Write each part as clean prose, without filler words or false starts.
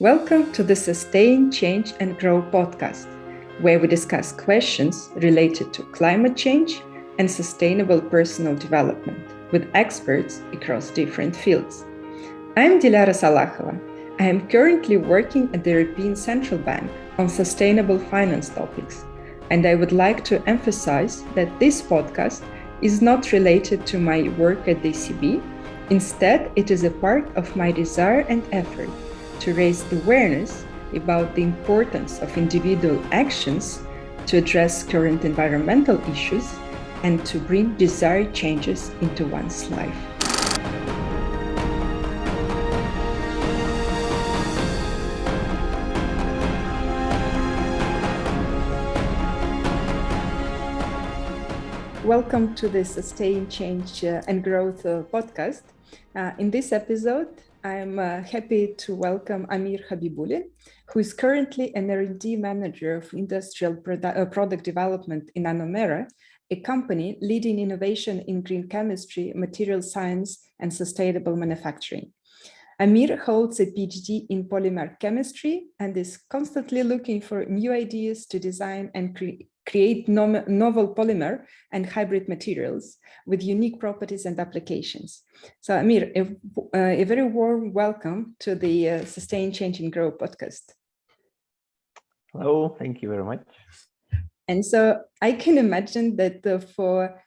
Welcome to the Sustain, Change and Grow podcast, where we discuss questions related to climate change and sustainable personal development with experts across different fields. I'm Dilara Salahova. I am currently working at the European Central Bank on sustainable finance topics, and I would like to emphasize that this podcast is not related to my work at the ECB. Instead, it is a part of my desire and effort to raise awareness about the importance of individual actions to address current environmental issues and to bring desired changes into one's life. Welcome to the Sustain, Change and Growth podcast. In this episode, I'm happy to welcome Amir Khabibullin, who is currently an R&D Manager of Industrial Product Development in Anomera, a company leading innovation in green chemistry, material science, and sustainable manufacturing. Amir holds a PhD in polymer chemistry and is constantly looking for new ideas to design and create novel polymer and hybrid materials with unique properties and applications. So Amir, a very warm welcome to the Sustain, Change and Grow podcast. Hello, thank you very much. And so I can imagine that for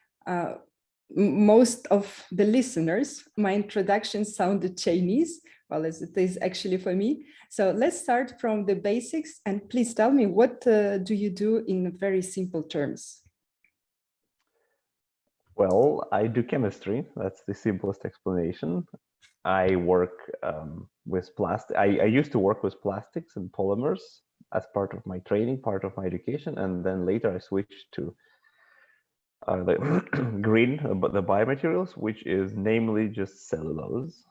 most of the listeners, my introduction sounded Chinese, well, as it is actually for me. So let's start from the basics, and please tell me, what do you do in very simple terms? Well, I do chemistry. That's the simplest explanation. I work with plastic. I used to work with plastics and polymers as part of my training, part of my education, and then later I switched to the green, the biomaterials, which is namely just cellulose.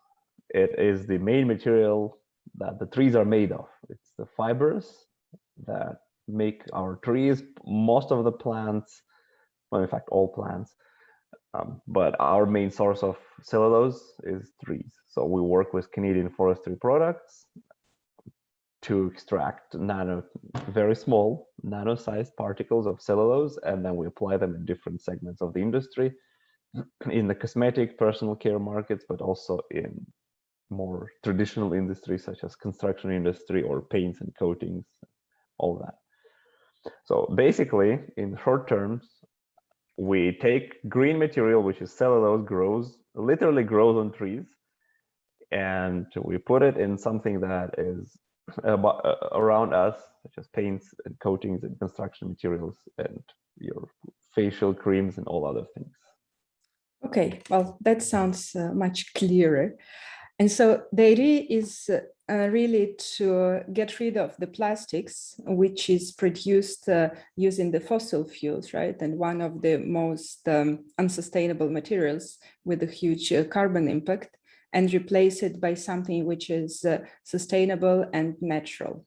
It is the main material that the trees are made of. It's the fibers that make our trees, most of the plants, well, in fact, all plants. But our main source of cellulose is trees. So we work with Canadian forestry products to extract very small, nano-sized particles of cellulose, and then we apply them in different segments of the industry, in the cosmetic, personal care markets, but also in more traditional industries such as construction industry or paints and coatings, all that. So basically, in short terms, we take green material, which is cellulose, literally grows on trees, and we put it in something that is around us, such as paints and coatings and construction materials and your facial creams and all other things. Okay, well, that sounds much clearer. And so the idea is really to get rid of the plastics, which is produced using the fossil fuels, right? And one of the most unsustainable materials with a huge carbon impact, and replace it by something which is sustainable and natural.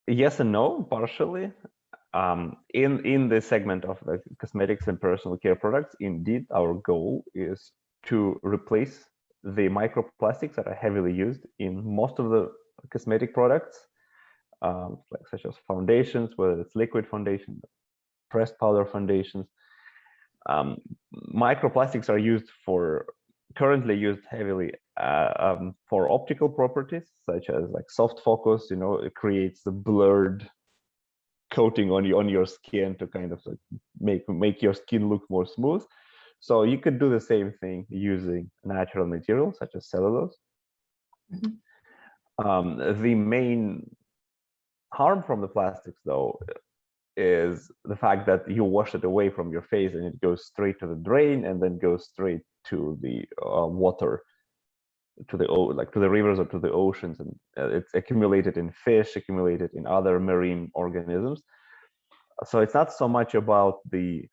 Yes and no, partially. In the segment of the cosmetics and personal care products, indeed, our goal is to replace the microplastics that are heavily used in most of the cosmetic products, such as foundations, whether it's liquid foundation, pressed powder foundations. Microplastics are currently used heavily for optical properties, such as like soft focus. It creates the blurred coating on your skin to kind of make your skin look more smooth. So you could do the same thing using natural materials such as cellulose. Mm-hmm. The main harm from the plastics, though, is the fact that you wash it away from your face and it goes straight to the drain and then goes straight to the water, to the rivers or to the oceans, and it's accumulated in fish, accumulated in other marine organisms. So it's not so much about the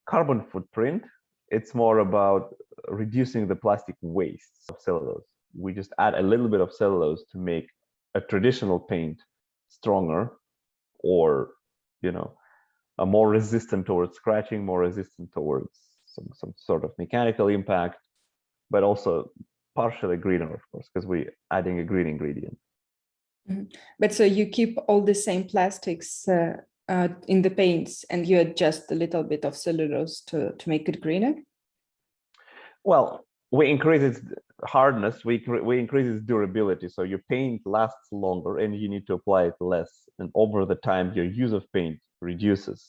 carbon footprint, it's more about reducing the plastic waste of cellulose. We just add a little bit of cellulose to make a traditional paint stronger, or more resistant towards scratching, more resistant towards some sort of mechanical impact, but also partially greener, of course, because we're adding a green ingredient. But so you keep all the same plastics in the paints, and you adjust a little bit of cellulose to make it greener? Well, we increase its hardness, we increase its durability. So your paint lasts longer and you need to apply it less. And over the time, your use of paint reduces.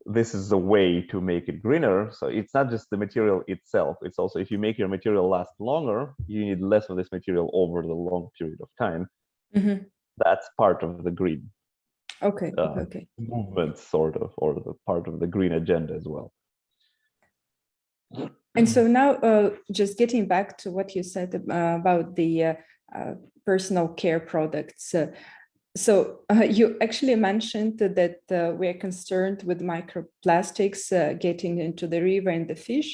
This is the way to make it greener. So it's not just the material itself. It's also, if you make your material last longer, you need less of this material over the long period of time. That's part of the green movement, sort of, or the part of the green agenda as well. And so now, just getting back to what you said about the personal care products. So you actually mentioned that we are concerned with microplastics getting into the river and the fish.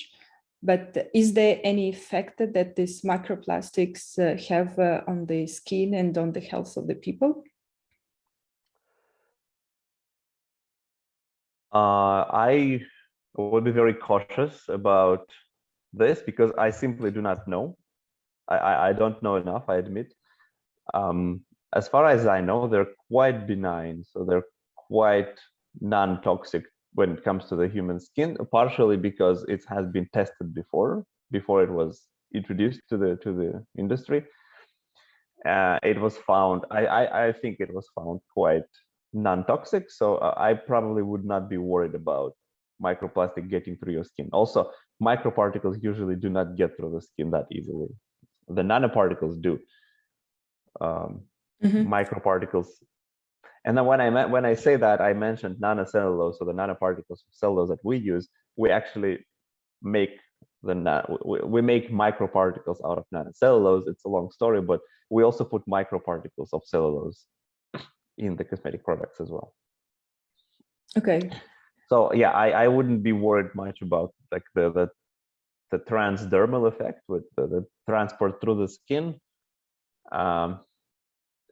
But is there any effect that these microplastics have on the skin and on the health of the people? I would be very cautious about this because I simply do not know. I don't know enough, I admit. As far as I know, they're quite benign. So they're quite non-toxic when it comes to the human skin, partially because it has been tested before it was introduced to the industry. It was found, I think it was found quite non-toxic. So I probably would not be worried about microplastic getting through your skin. Also, microparticles usually do not get through the skin that easily. The nanoparticles do. Microparticles. And then when I say that, I mentioned nanocellulose, so the nanoparticles of cellulose that we use, we actually make we make microparticles out of nanocellulose. It's a long story, but we also put microparticles of cellulose in the cosmetic products as well. Okay. So yeah, I wouldn't be worried much about like the transdermal effect with the transport through the skin.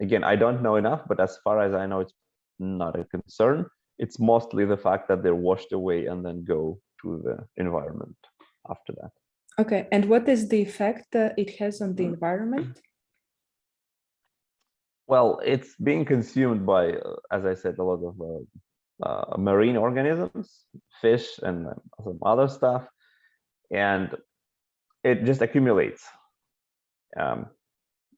Again, I don't know enough, but as far as I know, it's not a concern. It's mostly the fact that they're washed away and then go to the environment after that. Okay, and what is the effect it has on the environment? Well, it's being consumed by, as I said, a lot of marine organisms, fish, and some other stuff, and it just accumulates.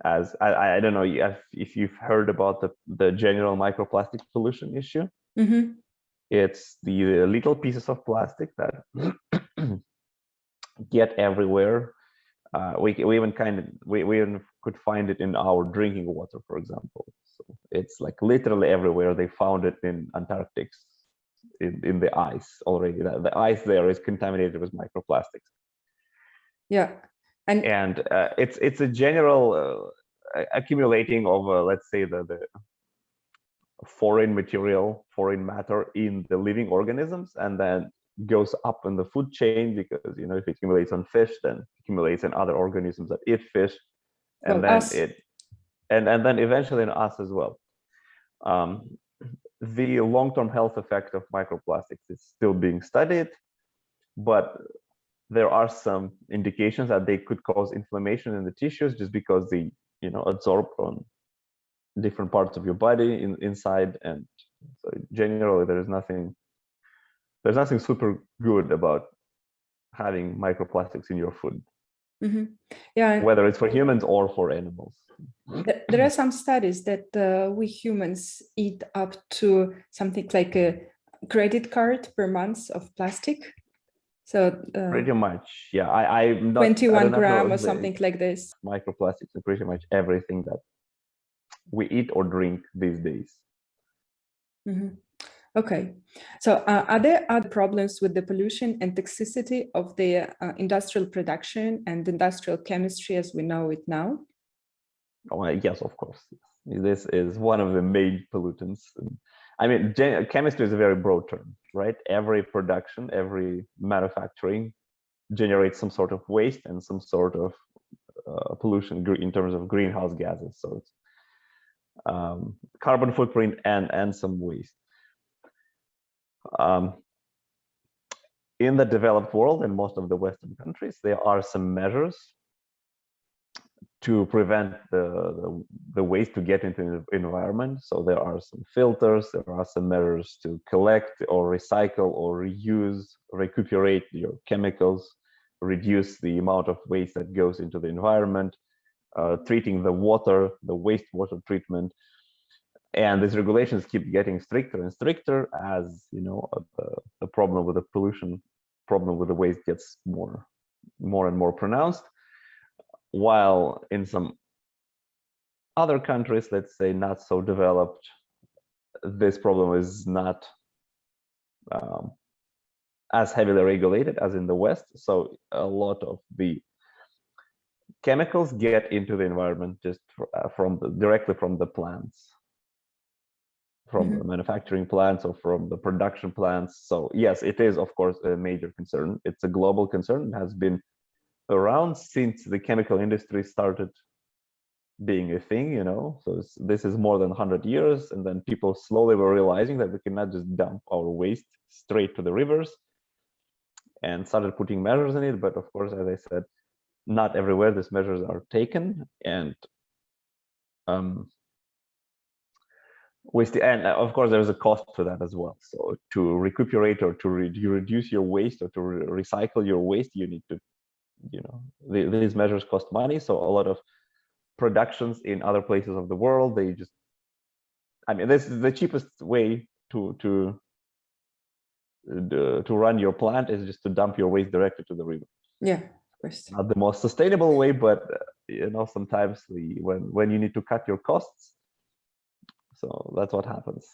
As I don't know if you've heard about the general microplastic pollution issue. It's the little pieces of plastic that get everywhere. We even could find it in our drinking water, for example. So it's like literally everywhere. They found it in Antarctic, in the ice already. The ice there is contaminated with microplastics. Yeah. And it's a general accumulating of let's say the foreign material, foreign matter in the living organisms, and then goes up in the food chain because if it accumulates on fish, then it accumulates in other organisms that eat fish, and then and then eventually in us as well. The long-term health effect of microplastics is still being studied, but there are some indications that they could cause inflammation in the tissues just because they, absorb on different parts of your body inside. And so generally, there's nothing super good about having microplastics in your food. Yeah, whether it's for humans or for animals. There are some studies that we humans eat up to something like a credit card per month of plastic. So pretty much, yeah. I'm not 21 grams or something like this. Microplastics are pretty much everything that we eat or drink these days. Okay, so are there other problems with the pollution and toxicity of the industrial production and industrial chemistry as we know it now? Oh, yes, of course. This is one of the main pollutants. I mean, chemistry is a very broad term, right? Every production, every manufacturing generates some sort of waste and some sort of pollution in terms of greenhouse gases. So it's carbon footprint and some waste. In the developed world and most of the Western countries, there are some measures to prevent the waste to get into the environment. So there are some filters, there are some measures to collect or recycle or reuse, recuperate your chemicals, reduce the amount of waste that goes into the environment, treating the water, the wastewater treatment. And these regulations keep getting stricter and stricter as, you know, the problem with the pollution, problem with the waste gets more and more pronounced. While in some other countries, let's say not so developed, this problem is not as heavily regulated as in the West. So a lot of the chemicals get into the environment just directly from the plants, from the manufacturing plants or from the production plants. So yes, it is of course a major concern. It's a global concern. It has been around since the chemical industry started being a thing, you know. So this is more than 100 years, and then people slowly were realizing that we cannot just dump our waste straight to the rivers, and started putting measures in it. But of course, as I said, not everywhere these measures are taken, and and of course there's a cost to that as well. So to recuperate or to reduce your waste or to recycle your waste, you need to, you know, these measures cost money. So a lot of productions in other places of the world, they just, I mean, this is the cheapest way to run your plant is just to dump your waste directly to the river. Yeah, of course. Not the most sustainable way, but you know, sometimes when you need to cut your costs, so that's what happens.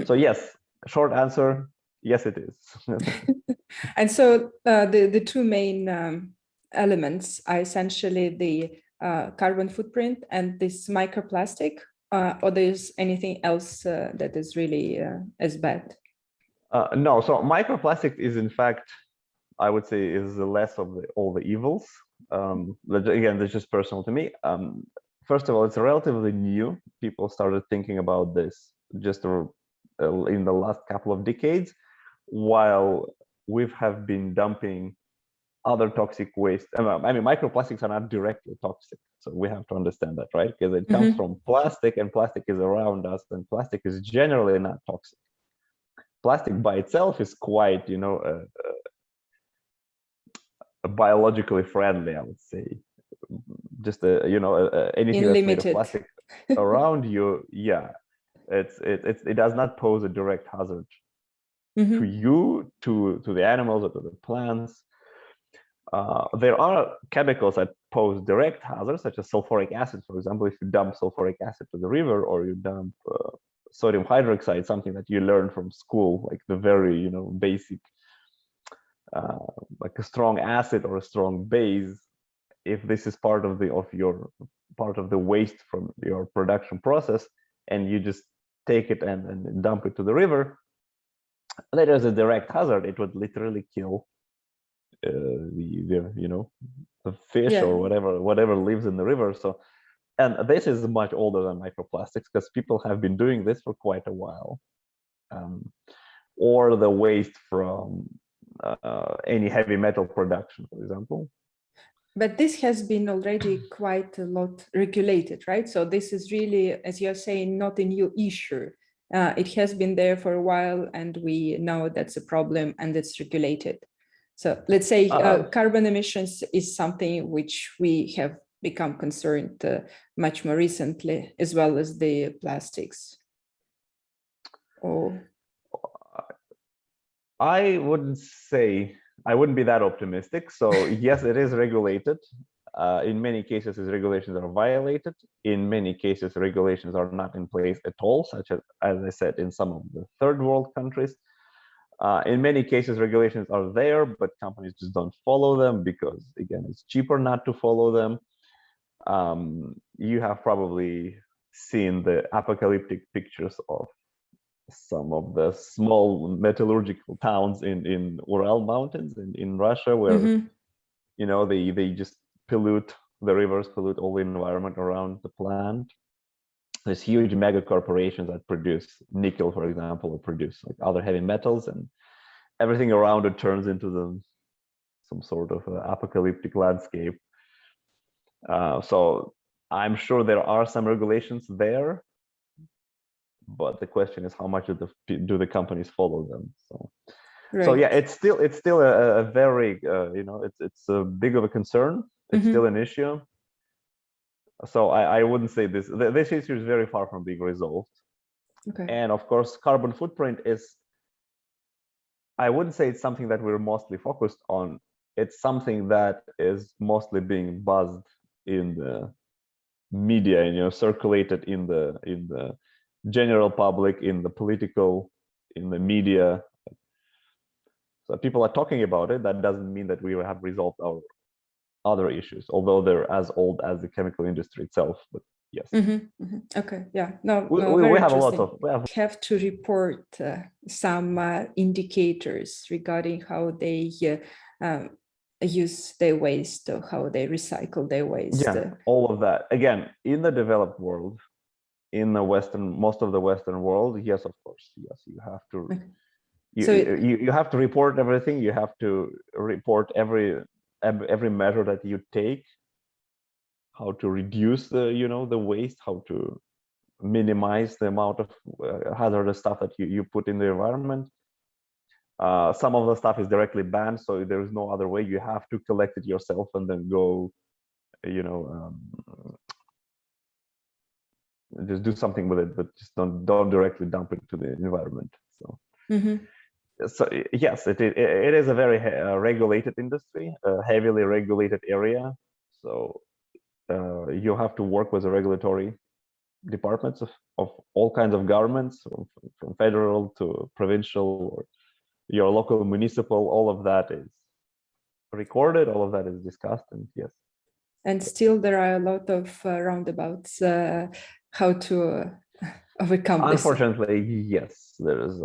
So yes, short answer, yes, it is. And so the two main elements are essentially the carbon footprint and this microplastic, or there's anything else that is really as bad? No, so microplastic is in fact, I would say, is the less of all the evils. Again, that's just personal to me. First of all, it's relatively new. People started thinking about this just in the last couple of decades, while we have been dumping other toxic waste. I mean, microplastics are not directly toxic, so we have to understand that, right? Because it comes from plastic, and plastic is around us, and plastic is generally not toxic. Plastic by itself is quite, you know, biologically friendly, I would say. Just you know, anything that's made of plastic around you, yeah, it does not pose a direct hazard to you, to the animals, or to the plants. There are chemicals that pose direct hazards, such as sulfuric acid, for example. If you dump sulfuric acid to the river, or you dump sodium hydroxide, something that you learn from school, like the very, you know, basic, like a strong acid or a strong base. If this is part of the waste from your production process, and you just take it and dump it to the river, there is a direct hazard. It would literally kill the you know, the fish or whatever lives in the river. So, and this is much older than microplastics, because people have been doing this for quite a while. Or the waste from any heavy metal production, for example. But this has been already quite a lot regulated, right? So this is really, as you're saying, not a new issue. It has been there for a while, and we know that's a problem, and it's regulated. So let's say carbon emissions is something which we have become concerned much more recently, as well as the plastics. Oh, I wouldn't be that optimistic. So yes, it is regulated. In many cases, these regulations are violated. In many cases, regulations are not in place at all, such as I said, in some of the third world countries. In many cases, regulations are there, but companies just don't follow them because, again, it's cheaper not to follow them. You have probably seen the apocalyptic pictures of some of the small metallurgical towns in Ural Mountains in Russia, where you know, they just pollute the rivers, pollute all the environment around the plant. There's huge mega corporations that produce nickel, for example, or produce like other heavy metals, and everything around it turns into some sort of apocalyptic landscape. So I'm sure there are some regulations there, but the question is how much do the companies follow them? So yeah, it's still a very it's a big of a concern. It's still an issue. So I wouldn't say this issue is very far from being resolved. Okay. And of course, carbon footprint is, I wouldn't say it's something that we're mostly focused on. It's something that is mostly being buzzed in the media and circulated in the general public, in the political, in the media. So people are talking about it. That doesn't mean that we have resolved our other issues, although they're as old as the chemical industry itself. But yes. Okay. Yeah. No. We have a lot of. We have to report some indicators regarding how they use their waste or how they recycle their waste. Yeah, all of that. Again, in the developed world, in the most of the Western world, yes, of course, yes, you have to. Okay. You have to report everything. You have to report every measure that you take, how to reduce the waste, how to minimize the amount of hazardous stuff that you put in the environment. Some of the stuff is directly banned, so there is no other way. You have to collect it yourself and then go, just do something with it, but just don't directly dump it to the environment. So. So yes, it is a very regulated industry, a heavily regulated area. So you have to work with the regulatory departments of all kinds of governments, from federal to provincial, or your local municipal. All of that is recorded. All of that is discussed, and yes. And still, there are a lot of roundabouts how to overcome this. Unfortunately, yes, there is.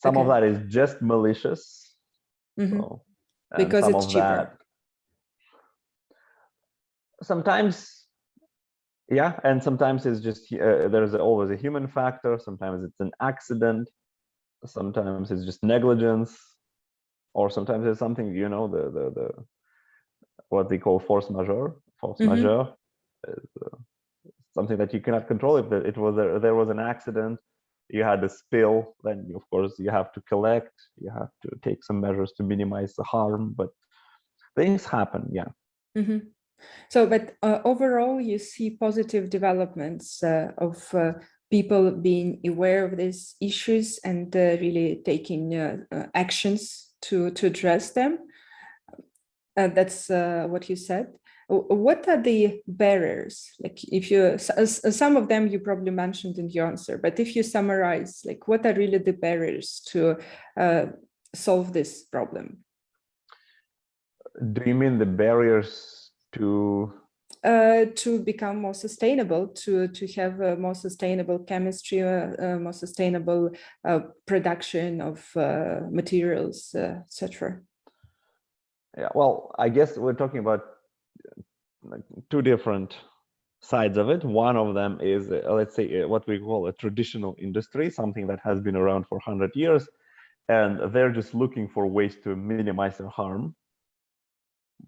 Some of that is just malicious, so, because it's cheaper. Sometimes, yeah, and sometimes it's just there's always a human factor. Sometimes it's an accident. Sometimes it's just negligence, or sometimes it's something the what they call force majeure. Force majeure is something that you cannot control. If there was an accident, you had a spill, then of course you have to collect, you have to take some measures to minimize the harm, but things happen. Yeah. So, but overall, you see positive developments of people being aware of these issues and really taking actions to address them. That's what you said. What are the barriers? Like, if you, some of them you probably mentioned in your answer, but if you summarize, like, what are really the barriers to solve this problem? Do you mean the barriers to become more sustainable, to have a more sustainable chemistry, more sustainable production of materials, etc.? Yeah, well, I guess we're talking about like two different sides of it. One of them is, let's say, what we call a traditional industry, something that has been around for 100 years, and they're just looking for ways to minimize their harm,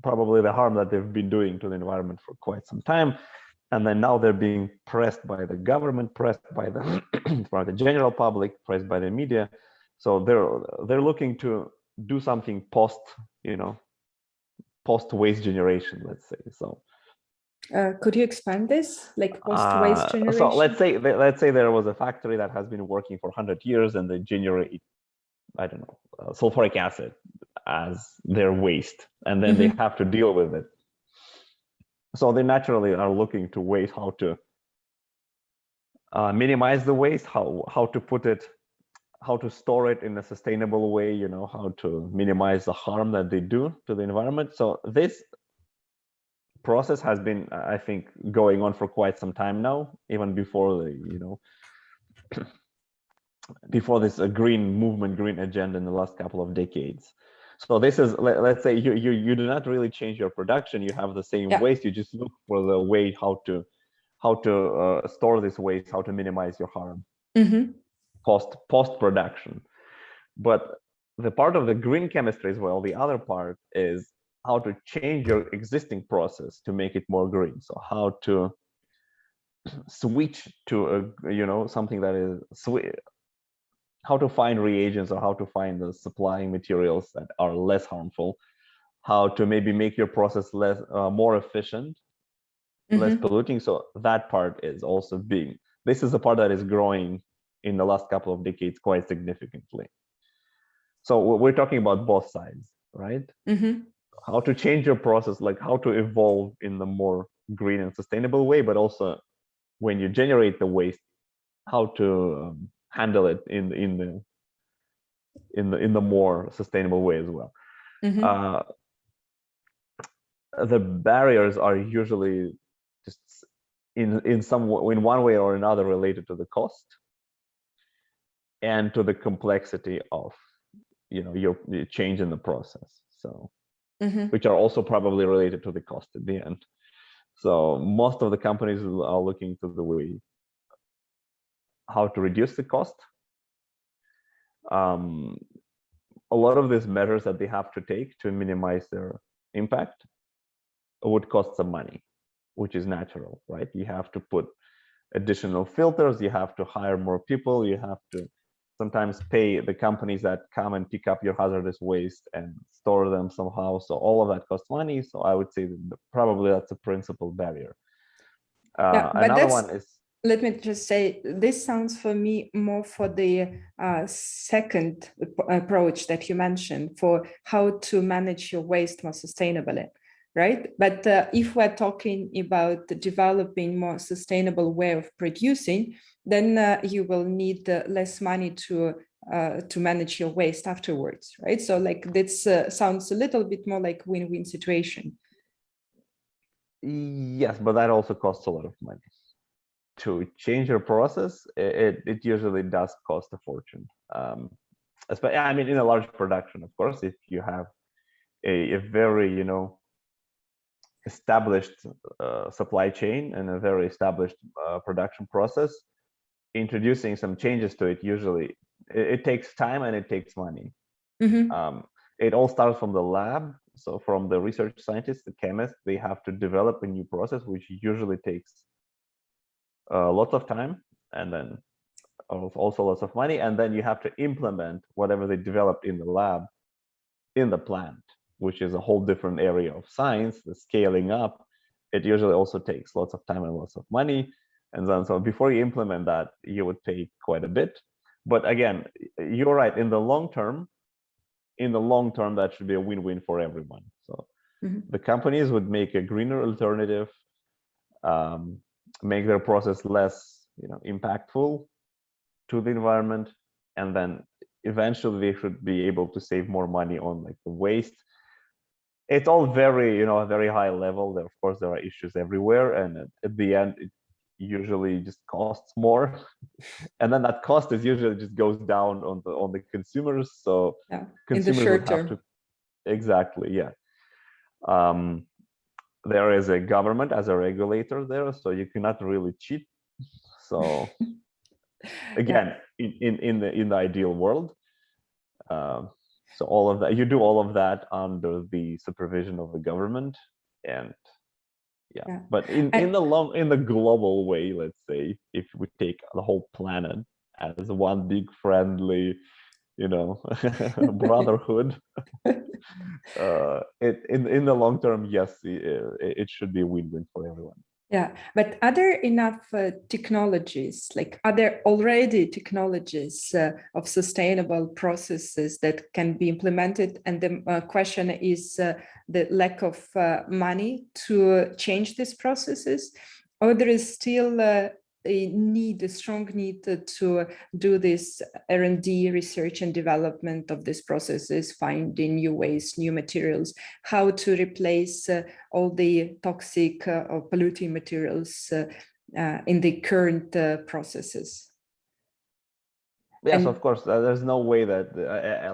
probably the harm that they've been doing to the environment for quite some time. And then now they're being pressed by the government, pressed by the by the general public, pressed by the media. So they're looking to do something post waste generation, let's say. So could you expand this, like post waste generation? So let's say there was a factory that has been working for 100 years and they generate, I don't know, sulfuric acid as their waste, and then they have to deal with it. So they naturally are looking to ways how to minimize the waste, how to put it, how to store it in a sustainable way, how to minimize the harm that they do to the environment. So this process has been, I think, going on for quite some time now, even before before this green movement, green agenda in the last couple of decades. So this is, let's say you do not really change your production, you have the same waste, you just look for the way how to store this waste, how to minimize your harm post production. But the part of the green chemistry as well, the other part is how to change your existing process to make it more green. So how to switch to something that is how to find reagents or how to find the supplying materials that are less harmful, how to maybe make your process more efficient, less polluting. So that part is also this is the part that is growing in the last couple of decades quite significantly. So we're talking about both sides, right? How to change your process, like how to evolve in the more green and sustainable way, but also when you generate the waste, how to handle it in the more sustainable way as well. The barriers are usually just in one way or another related to the cost and to the complexity of your change in the process, so which are also probably related to the cost at the end. So most of the companies are looking to the way how to reduce the cost. A lot of these measures that they have to take to minimize their impact would cost some money, which is natural, right? You have to put additional filters, you have to hire more people, you have to sometimes pay the companies that come and pick up your hazardous waste and store them somehow. So all of that costs money. So I would say that probably that's a principal barrier. Yeah, but another one is, let me just say, this sounds for me more for the second approach that you mentioned for how to manage your waste more sustainably, right? But if we're talking about developing more sustainable way of producing, then you will need less money to manage your waste afterwards, right? So like this sounds a little bit more like win-win situation. Yes, but that also costs a lot of money. To change your process, it usually does cost a fortune. Especially, I mean, in a large production, of course, if you have a very, established supply chain and a very established production process, introducing some changes to it, usually it takes time and it takes money. It all starts from the lab. So from the research scientists, the chemists, they have to develop a new process, which usually takes lots of time, and then also lots of money. And then you have to implement whatever they developed in the lab in the plant, which is a whole different area of science. The scaling up, it usually also takes lots of time and lots of money. And then so before you implement that, you would pay quite a bit. But again, you're right, in the long term, that should be a win-win for everyone. So the companies would make a greener alternative, make their process less impactful to the environment, and then eventually they should be able to save more money on like the waste. It's all very a very high level. Of course there are issues everywhere, and at the end it usually just costs more and then that cost is usually just goes down on the consumers. So yeah, consumers in the short would have term. exactly, yeah. There is a government as a regulator there, so you cannot really cheat. So again, in the ideal world, so all of that, you do all of that under the supervision of the government, and yeah. But in the global way, let's say, if we take the whole planet as one big friendly, brotherhood, in the long term, yes, it should be a win-win for everyone. Yeah, but are there enough technologies, like are there already technologies of sustainable processes that can be implemented? And the question is the lack of money to change these processes, or there is still a strong need to do this R&D, research and development of these processes, finding new ways, new materials, how to replace all the toxic or polluting materials in the current processes. Yes, of course. There's no way that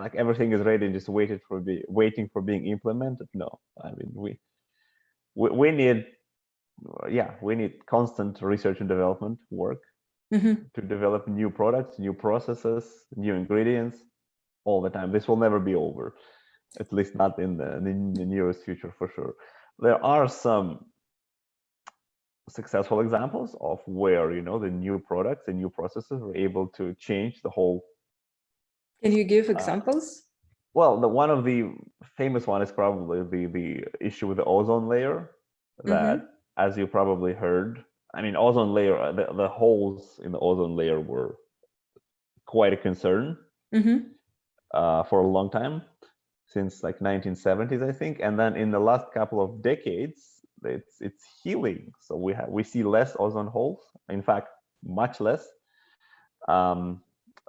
like everything is ready and just waiting for being implemented. No, I mean we need. We need constant research and development work to develop new products, new processes, new ingredients all the time. This will never be over, at least not in the nearest future, for sure. There are some successful examples of where, you know, the new products and new processes were able to change the whole. Can you give examples? Well, one of the famous one is probably the issue with the ozone layer that, as you probably heard, I mean, ozone layer, the holes in the ozone layer were quite a concern for a long time, since like 1970s, I think. And then in the last couple of decades, it's healing. So we see less ozone holes, in fact, much less.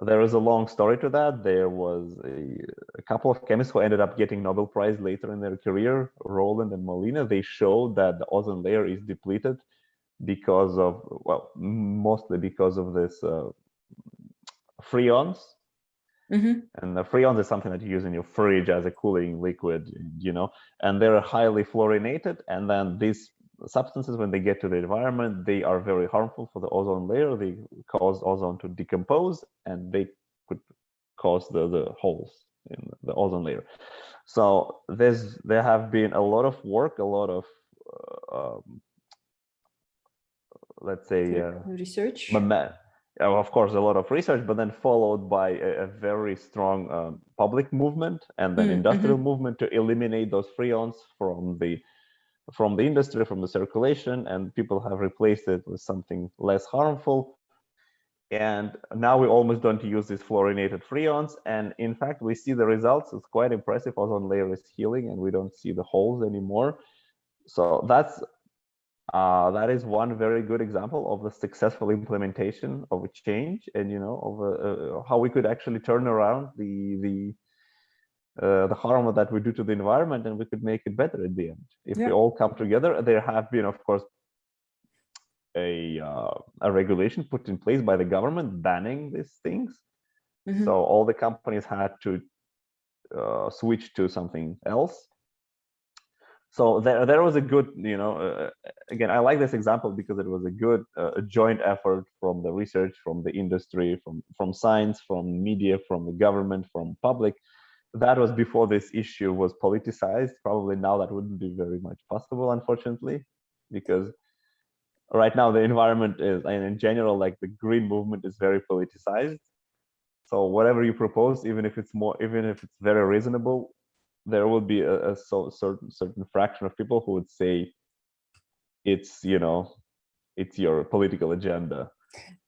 There is a long story to that. There was a couple of chemists who ended up getting Nobel Prize later in their career, Rowland and Molina. They showed that the ozone layer is depleted because of, well, mostly because of this freons. And the freons is something that you use in your fridge as a cooling liquid, you know, and they're highly fluorinated. And then these substances, when they get to the environment, they are very harmful for the ozone layer. They cause ozone to decompose, and they could cause the holes in the ozone layer. So there have been a lot of work, a lot of let's say research. Of course, a lot of research, but then followed by a very strong public movement and then industrial movement to eliminate those freons from the industry, from the circulation, and people have replaced it with something less harmful. And now we almost don't use these fluorinated freons. And in fact, we see the results. It's quite impressive. Ozone layer is healing, and we don't see the holes anymore. So that is one very good example of the successful implementation of a change, and you know, of how we could actually turn around the harm that we do to the environment, and we could make it better at the end if we all come together. There have been, of course, a regulation put in place by the government banning these things. So all the companies had to switch to something else. So there was a good, you know, again, I like this example because it was a good joint effort from the research, from the industry, from science, from media, from the government, from public. That was before this issue was politicized. Probably now that wouldn't be very much possible, unfortunately, because right now the environment is, and in general, like the green movement is very politicized. So whatever you propose, even if it's very reasonable, there will be a certain fraction of people who would say it's, you know, it's your political agenda.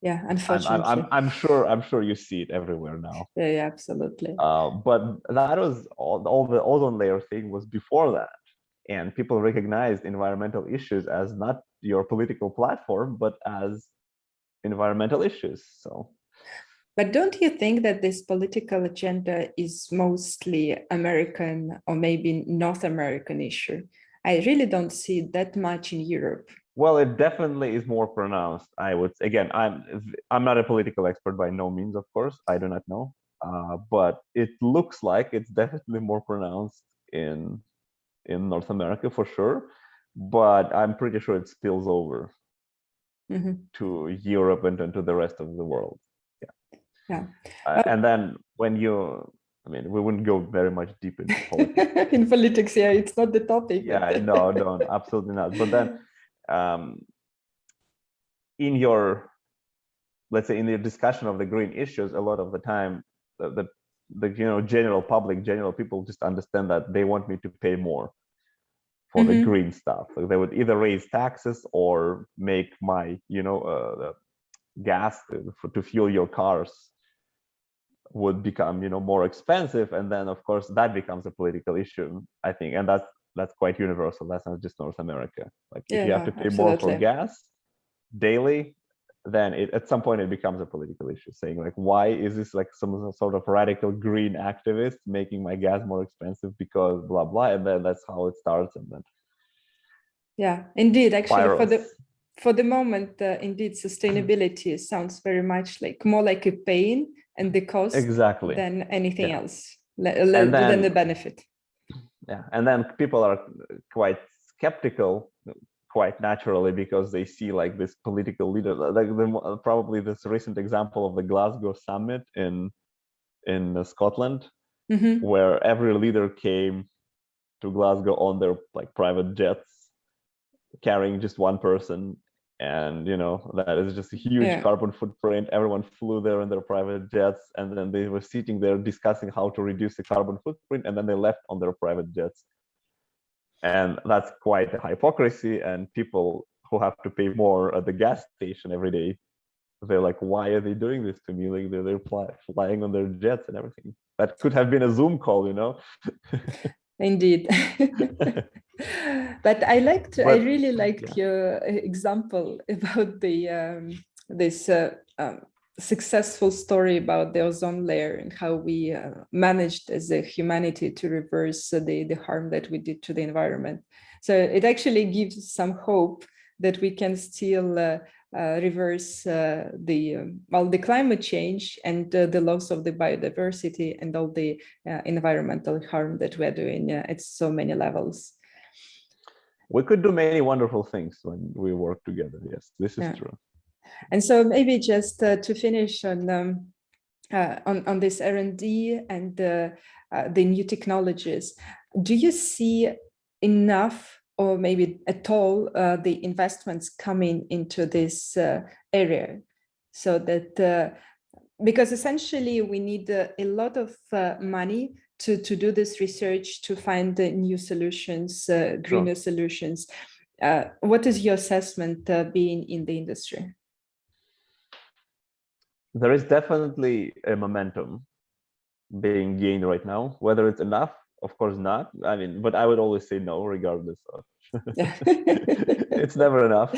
Yeah, unfortunately. I'm sure you see it everywhere now. Yeah, absolutely. But that was all the ozone layer thing was before that, and people recognized environmental issues as not your political platform, but as environmental issues. So. But don't you think that this political agenda is mostly American or maybe North American issue? I really don't see that much in Europe. Well, it definitely is more pronounced. I would, again, I'm not a political expert by no means, of course. I do not know, but it looks like it's definitely more pronounced in North America for sure. But I'm pretty sure it spills over to Europe and to the rest of the world. Yeah. And then when I mean, we wouldn't go very much deep into politics. In politics, yeah, it's not the topic. Yeah, no, absolutely not. But then, in your, let's say, in the discussion of the green issues, a lot of the time, the you know, general public, general people just understand that they want me to pay more for the green stuff. So they would either raise taxes or make my, you know, the gas to fuel your cars would become, you know, more expensive, and then of course that becomes a political issue, I think, and that's quite universal. That's not just North America. Like if you have to pay more for gas daily, then at some point it becomes a political issue, saying like, why is this like some sort of radical green activist making my gas more expensive because blah blah, and then that's how it starts, and then yeah, indeed, actually spirals. for the moment, indeed, sustainability sounds very much like more like a pain and the cost Exactly. than anything else, and then, than the benefit. Yeah, and then people are quite skeptical, quite naturally, because they see like this political leader, like probably this recent example of the Glasgow summit in Scotland, where every leader came to Glasgow on their like private jets, carrying just one person, and that is just a huge Yeah. carbon footprint. Everyone flew there in their private jets, and then they were sitting there discussing how to reduce the carbon footprint, and then they left on their private jets. And that's quite a hypocrisy. And people who have to pay more at the gas station every day, they're like, why are they doing this to me? Like they're flying on their jets and everything. That could have been a Zoom call, Indeed. But I really liked yeah. your example about the this successful story about the ozone layer and how we managed as a humanity to reverse the harm that we did to the environment. So it actually gives some hope that we can still reverse the climate change and the loss of the biodiversity and all the environmental harm that we're doing at so many levels. We could do many wonderful things when we work together. Yes, this is true. And so maybe just to finish on this R&D and the new technologies, do you see enough or maybe at all the investments coming into this area, so that because essentially we need a lot of money to do this research, to find new solutions, greener solutions. What is your assessment being in the industry? There is definitely a momentum being gained right now. Whether it's enough, of course not. I mean, but I would always say no, regardless of. It's never enough.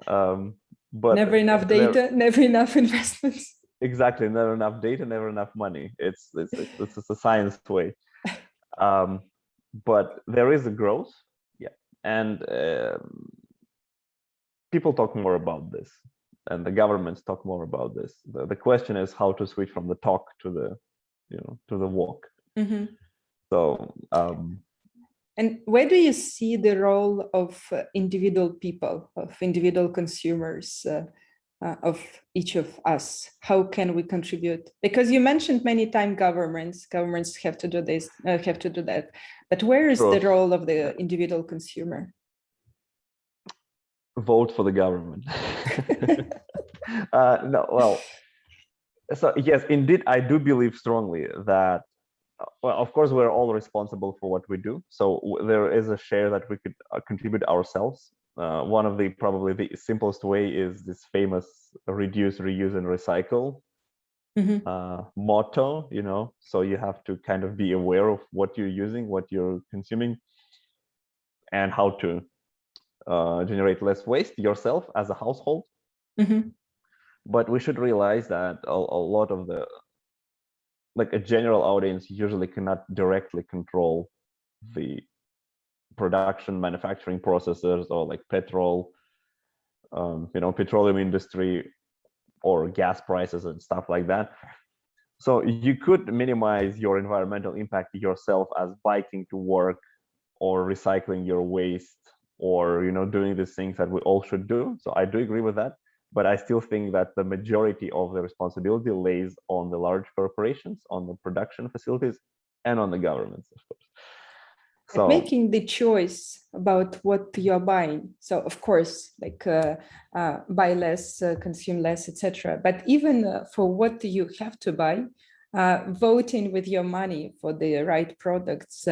But never enough data, never enough investments. Exactly, never enough data, never enough money. It's a science way. But there is a growth, yeah, and people talk more about this, and the governments talk more about this. The question is how to switch from the talk to the, to the walk. Mm-hmm. So. And where do you see the role of individual people, of individual consumers, of each of us? How can we contribute? Because you mentioned many times governments have to do this, have to do that. But where is the role of the individual consumer? Vote for the government. No, well, so yes, indeed, I do believe strongly that, well, of course, we're all responsible for what we do. So there is a share that we could contribute ourselves. One of probably the simplest way is this famous reduce, reuse, and recycle motto, so you have to kind of be aware of what you're using, what you're consuming, and how to generate less waste yourself as a household. But we should realize that a lot of a general audience usually cannot directly control the production manufacturing processes, or like petrol, petroleum industry, or gas prices and stuff like that. So you could minimize your environmental impact yourself as biking to work, or recycling your waste, or doing these things that we all should do. So I do agree with that, but I still think that the majority of the responsibility lays on the large corporations, on the production facilities, and on the governments, of course. So making the choice about what you're buying. So of course, like buy less, consume less, etc. But even for what you have to buy, voting with your money for the right products,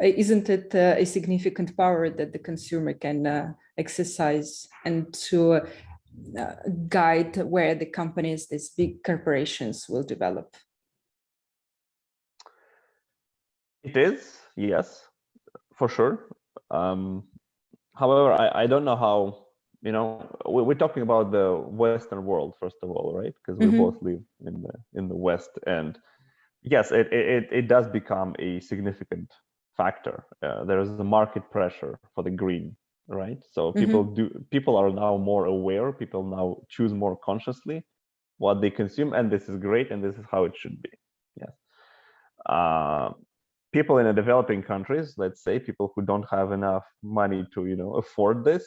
isn't it a significant power that the consumer can exercise, and to guide where the companies, these big corporations, will develop? It is, yes, for sure. However, I don't know how, we're talking about the Western world, first of all, right? Because we both live in the West, and yes, it does become a significant factor. There is a market pressure for the green, right? So people are now more aware. People now choose more consciously what they consume, and this is great, and this is how it should be. Yes. People in the developing countries, let's say, people who don't have enough money to afford this,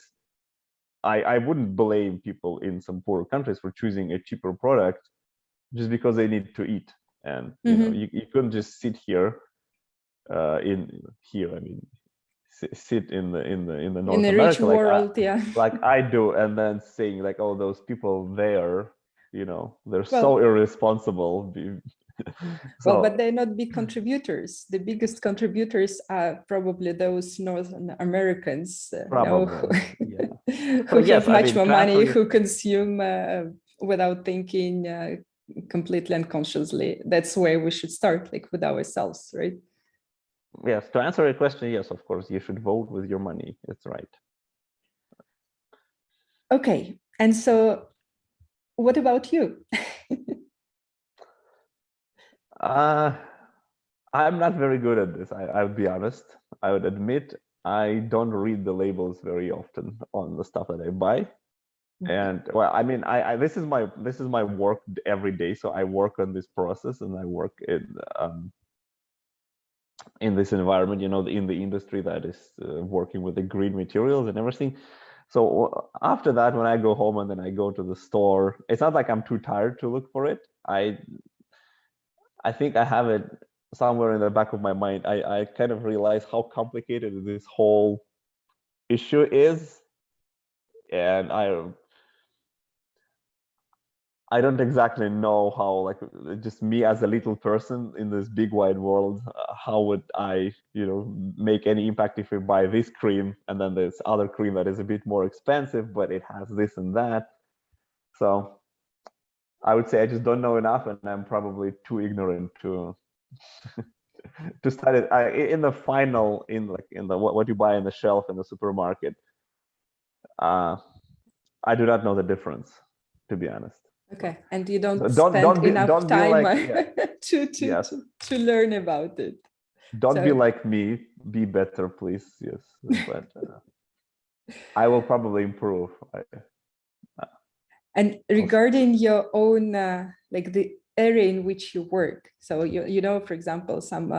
I wouldn't blame people in some poor countries for choosing a cheaper product just because they need to eat. And you couldn't just sit here I mean, sit in the in North a rich America world, yeah. like I do, and then saying like, oh, those people there, they're so Well, irresponsible. well, but So they're not big contributors. The biggest contributors are probably those Northern Americans, probably, yeah. So who yes, have I much mean, more money, transferring. who consume without thinking, completely unconsciously. That's where we should start, like with ourselves, right? Yes, to answer your question, yes, of course, you should vote with your money. That's right. Okay, and so what about you? I'm not very good at this. I'll be honest. I would admit I don't read the labels very often on the stuff that I buy. And well, I mean, this is my work every day. So I work on this process, and I work in this environment, in the industry that is working with the green materials and everything. So after that, when I go home and then I go to the store, it's not like I'm too tired to look for it. I think I have it somewhere in the back of my mind. I kind of realize how complicated this whole issue is, and I don't exactly know how, like, just me as a little person in this big wide world, how would I, make any impact if we buy this cream and then there's other cream that is a bit more expensive, but it has this and that. So I would say I just don't know enough, and I'm probably too ignorant to to study it. In the final, in the what you buy in the shelf in the supermarket, I do not know the difference, to be honest. Okay, and you don't So spend enough don't be time like, yeah, yes, to learn about it. don't be So, like me. Be better, please. Yes, but I will probably improve. and regarding your own, like the area in which you work, so for example, some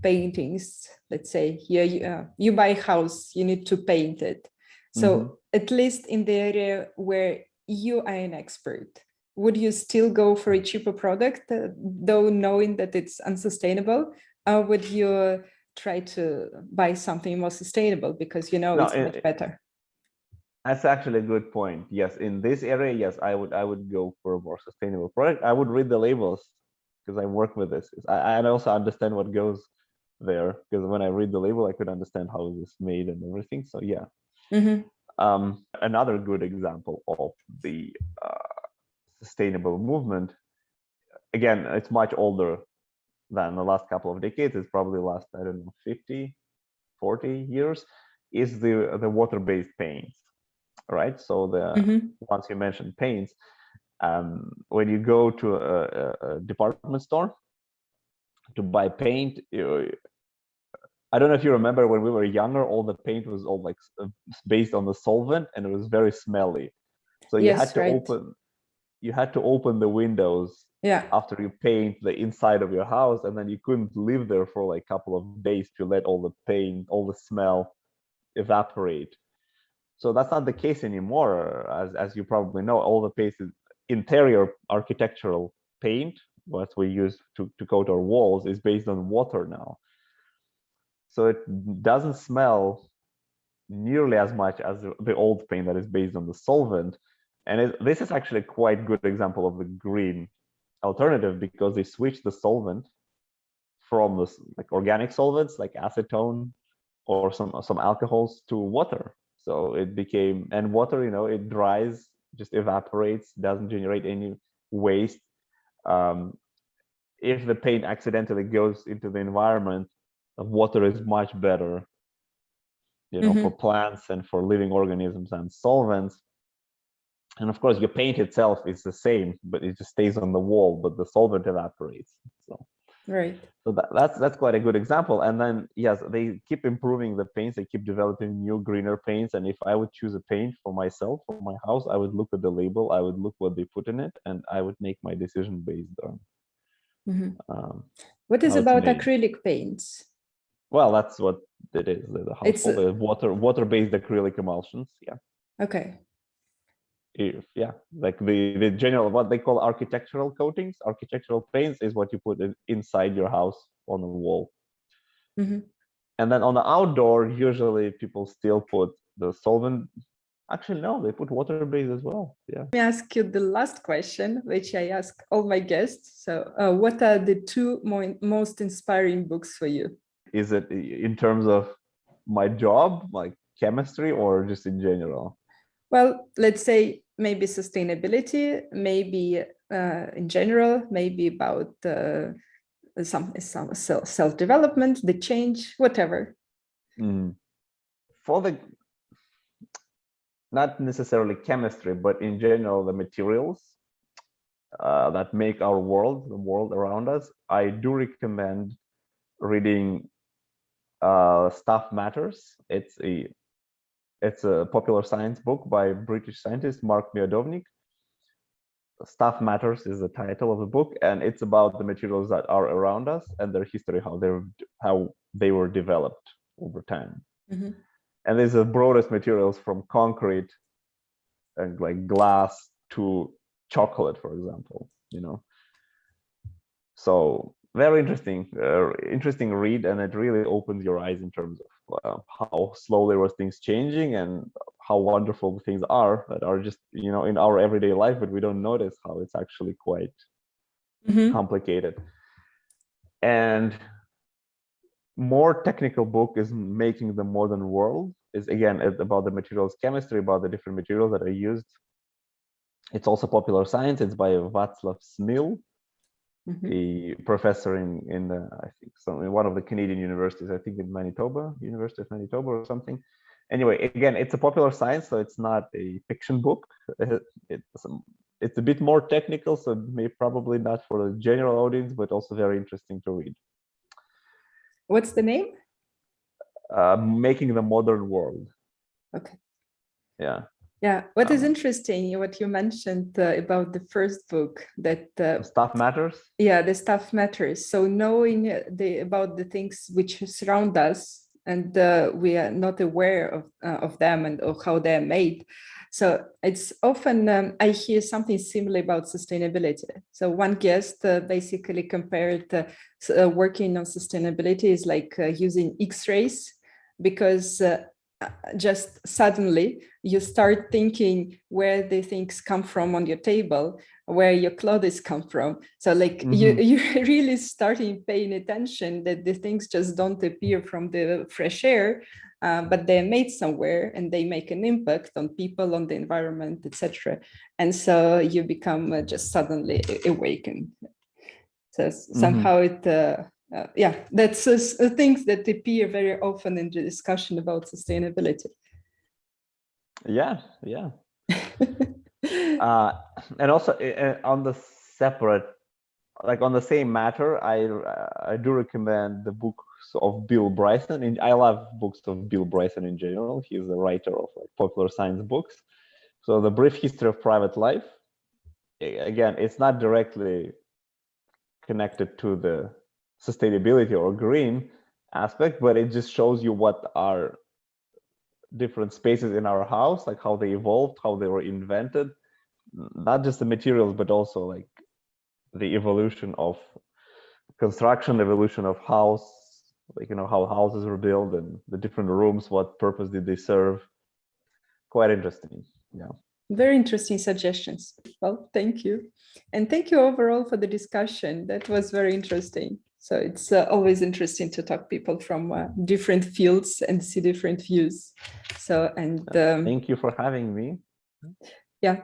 paintings. Let's say here you buy a house, you need to paint it. So at least in the area where you are an expert, would you still go for a cheaper product, though knowing that it's unsustainable, or would you try to buy something more sustainable because No, it's much better? That's actually a good point. Yes, in this area, yes, I would go for a more sustainable product. I would read the labels because I work with this. I also understand what goes there, because when I read the label, I could understand how it is made and everything. So yeah. Another good example of the sustainable movement, again, it's much older than the last couple of decades. It's probably last, I don't know, 50, 40 years, is the water-based paints, right? So once you mentioned paints, when you go to a department store to buy paint, I don't know if you remember when we were younger, all the paint was all like based on the solvent, and it was very smelly. So you had Yes, to right. open the windows Yeah. after you paint the inside of your house, and then you couldn't live there for like a couple of days to let all the paint, all the smell evaporate. So that's not the case anymore. As you probably know, all the paint is interior architectural paint, what we use to coat our walls, is based on water now. So it doesn't smell nearly as much as the old paint that is based on the solvent. And this is actually a quite good example of the green alternative, because they switched the solvent from the like organic solvents like acetone or some alcohols to water. So it became, and water, it dries, just evaporates, doesn't generate any waste. If the paint accidentally goes into the environment, water is much better, for plants and for living organisms and solvents. And of course, your paint itself is the same, but it just stays on the wall, but the solvent evaporates. So right. So that's quite a good example. And then yes, they keep improving the paints. They keep developing new greener paints. And if I would choose a paint for myself, for my house, I would look at the label. I would look what they put in it, and I would make my decision based on what is how it's about made. acrylic paints? Well, that's what it is. The household, the water-based acrylic emulsions. Yeah. Okay. Yeah, like the general, what they call architectural coatings, architectural paints, is what you put inside your house on the wall. And then on the outdoor, usually people still put the solvent. Actually, no, they put water-based as well. Yeah. Let me ask you the last question, which I ask all my guests. So what are the two most inspiring books for you? Is it in terms of my job, like chemistry, or just in general? Well, let's say maybe sustainability, maybe in general, maybe about some self-development, the change, whatever. For the, not necessarily chemistry, but in general, the materials that make our world, the world around us, I do recommend reading Stuff Matters. It's a popular science book by British scientist Mark Miodownik. Stuff Matters is the title of the book, and it's about the materials that are around us and their history, how they were developed over time. Mm-hmm. And there's the broadest materials from concrete and like glass to chocolate, for example, you know. So very interesting read, and it really opens your eyes in terms of how slowly were things changing and how wonderful things are that are just, you know, in our everyday life, but we don't notice how it's actually quite complicated. And more technical book is Making the Modern World. Is again about the materials chemistry, about the different materials that are used. It's also popular science. It's by Václav Smil, a professor in I think in one of the Canadian universities, I think in Manitoba, University of Manitoba or something. Anyway, again, it's a popular science, so it's not a fiction book. It's a bit more technical, so probably not for the general audience, but also very interesting to read. What's the name? Making the Modern World. Okay. Yeah. Yeah. What is interesting, what you mentioned about the first book, that Stuff Matters. Yeah, the stuff matters. So knowing about the things which surround us, and we are not aware of them and of how they're made. So it's often I hear something similar about sustainability. So one guest basically compared working on sustainability is like using X-rays, because just suddenly you start thinking where the things come from on your table, where your clothes come from. So like you're really starting paying attention that the things just don't appear from the fresh air, but they're made somewhere and they make an impact on people, on the environment, etc. And so you become just suddenly awakened. So somehow it yeah, that's things that appear very often in the discussion about sustainability. Yeah. And also on the separate, like on the same matter, I do recommend the books of Bill Bryson. And I love books of Bill Bryson in general. He's the writer of like popular science books. So The Brief History of Private Life. Again, it's not directly connected to the sustainability or green aspect, but it just shows you what are different spaces in our house, like how they evolved, how they were invented, not just the materials, but also like the evolution of construction, evolution of house, like, you know, how houses were built and the different rooms, what purpose did they serve. Quite interesting. Yeah. Very interesting suggestions. Well, thank you. And thank you overall for the discussion. That was very interesting. So it's always interesting to talk to people from different fields and see different views. So, and thank you for having me. Yeah,